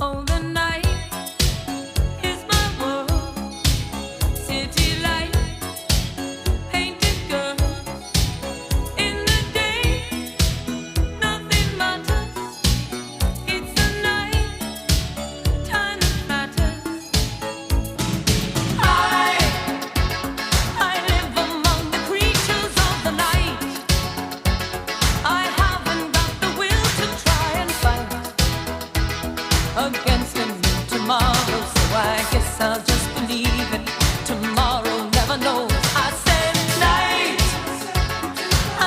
Oh, the night is my world. City lights, painted girls. In the day, nothing matters. It's the night time that matters. I live among the creatures of the night. I haven't got the will to try and fight again.